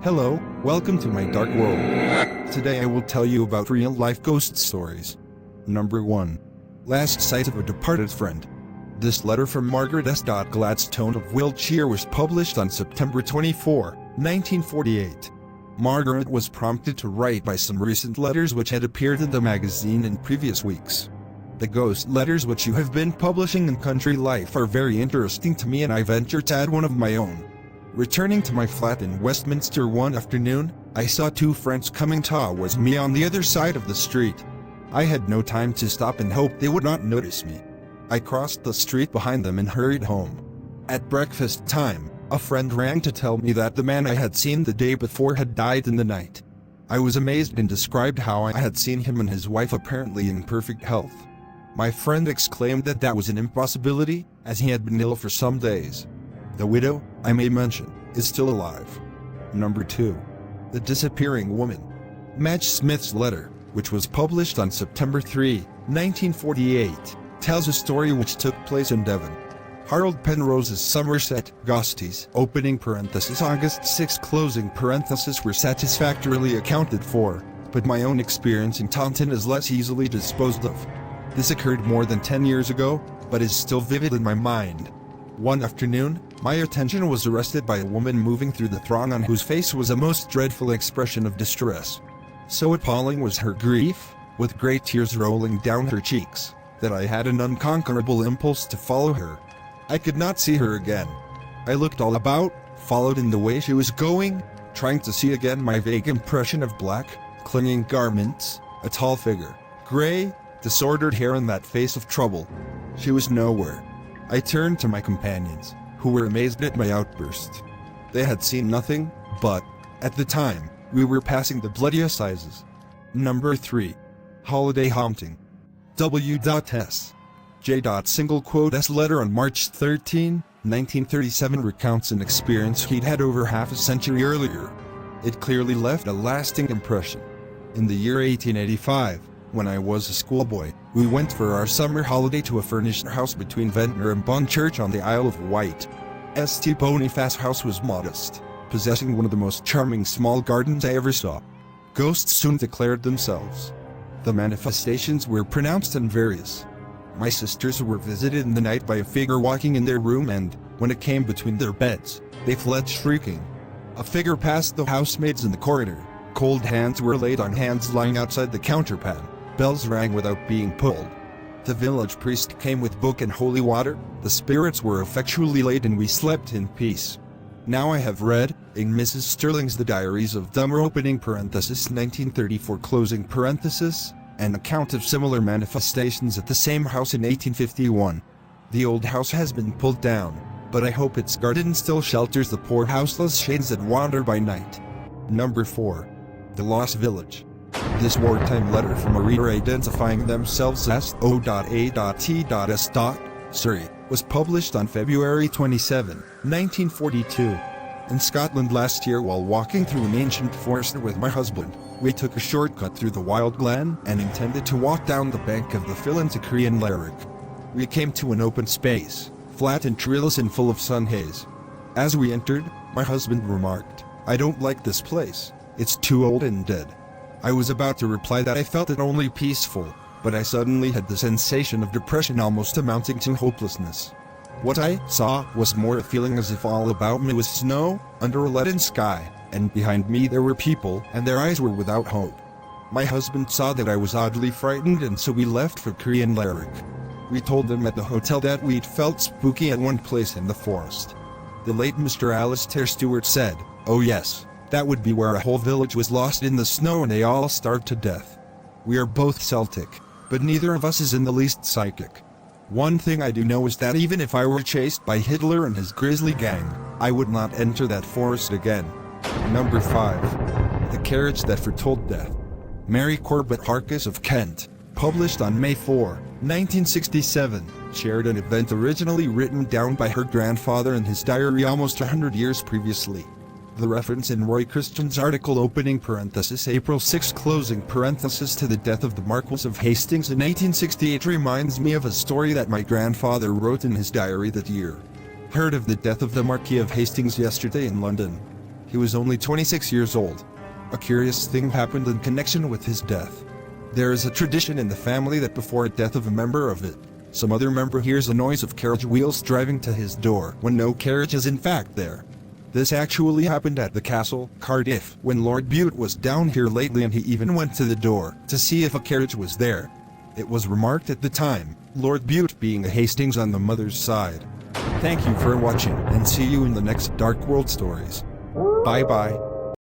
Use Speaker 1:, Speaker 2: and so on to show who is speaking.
Speaker 1: Hello, welcome to my dark world. Today I will tell you about real-life ghost stories. Number 1. Last sight of a departed friend. This letter from Margaret S. Gladstone of Wiltshire was published on September 24, 1948. Margaret was prompted to write by some recent letters which had appeared in the magazine in previous weeks. The ghost letters which you have been publishing in Country Life are very interesting to me, and I venture to add one of my own. Returning to my flat in Westminster one afternoon, I saw two friends coming towards me on the other side of the street. I had no time to stop and hope they would not notice me. I crossed the street behind them and hurried home. At breakfast time, a friend rang to tell me that the man I had seen the day before had died in the night. I was amazed and described how I had seen him and his wife apparently in perfect health. My friend exclaimed that that was an impossibility, as he had been ill for some days. The widow, I may mention, is still alive. Number 2. The Disappearing Woman. Madge Smith's letter, which was published on September 3, 1948, tells a story which took place in Devon. Harold Penrose's Somerset Ghosties (August 6) were satisfactorily accounted for, but my own experience in Taunton is less easily disposed of. This occurred more than 10 years ago, but is still vivid in my mind. One afternoon, my attention was arrested by a woman moving through the throng on whose face was a most dreadful expression of distress. So appalling was her grief, with great tears rolling down her cheeks, that I had an unconquerable impulse to follow her. I could not see her again. I looked all about, followed in the way she was going, trying to see again my vague impression of black, clinging garments, a tall figure, gray, disordered hair and that face of trouble. She was nowhere. I turned to my companions, who were amazed at my outburst. They had seen nothing, but, at the time, we were passing the bloody assizes. Number 3. Holiday Haunting. W.S. J.'s letter on March 13, 1937 recounts an experience he'd had over half a century earlier. It clearly left a lasting impression. In the year 1885, when I was a schoolboy, we went for our summer holiday to a furnished house between Ventnor and Bonchurch on the Isle of Wight. St. Boniface House was modest, possessing one of the most charming small gardens I ever saw. Ghosts soon declared themselves. The manifestations were pronounced and various. My sisters were visited in the night by a figure walking in their room, and, when it came between their beds, they fled shrieking. A figure passed the housemaids in the corridor. Cold hands were laid on hands lying outside the counterpane. Bells rang without being pulled. The village priest came with book and holy water. The spirits were effectually laid and we slept in peace. Now I have read, in Mrs. Sterling's The Diaries of Dummer (1934), an account of similar manifestations at the same house in 1851. The old house has been pulled down, but I hope its garden still shelters the poor houseless shades that wander by night. Number 4. The Lost Village. This wartime letter from a reader identifying themselves as O.A.T.S. Surrey was published on February 27, 1942. In Scotland last year, while walking through an ancient forest with my husband, we took a shortcut through the wild glen and intended to walk down the bank of the Fill into Crean Lerwick. We came to an open space, flat and treeless and full of sun haze. As we entered, my husband remarked, "I don't like this place, it's too old and dead." I was about to reply that I felt it only peaceful, but I suddenly had the sensation of depression almost amounting to hopelessness. What I saw was more a feeling as if all about me was snow, under a leaden sky, and behind me there were people, and their eyes were without hope. My husband saw that I was oddly frightened, and so we left for Crean Lerwick. We told them at the hotel that we'd felt spooky at one place in the forest. The late Mr. Alistair Stewart said, "Oh yes, that would be where a whole village was lost in the snow and they all starved to death." We are both Celtic, but neither of us is in the least psychic. One thing I do know is that even if I were chased by Hitler and his grisly gang, I would not enter that forest again. Number 5. The Carriage That Foretold Death. Mary Corbett Harkis of Kent, published on May 4, 1967, shared an event originally written down by her grandfather in his diary almost 100 years previously. The reference in Roy Christian's article (April 6) to the death of the Marquess of Hastings in 1868 reminds me of a story that my grandfather wrote in his diary that year. Heard of the death of the Marquis of Hastings yesterday in London. He was only 26 years old. A curious thing happened in connection with his death. There is a tradition in the family that before a death of a member of it, some other member hears a noise of carriage wheels driving to his door when no carriage is in fact there. This actually happened at the castle, Cardiff, when Lord Bute was down here lately, and he even went to the door to see if a carriage was there. It was remarked at the time, Lord Bute being a Hastings on the mother's side. Thank you for watching, and see you in the next Dark World Stories. Bye bye.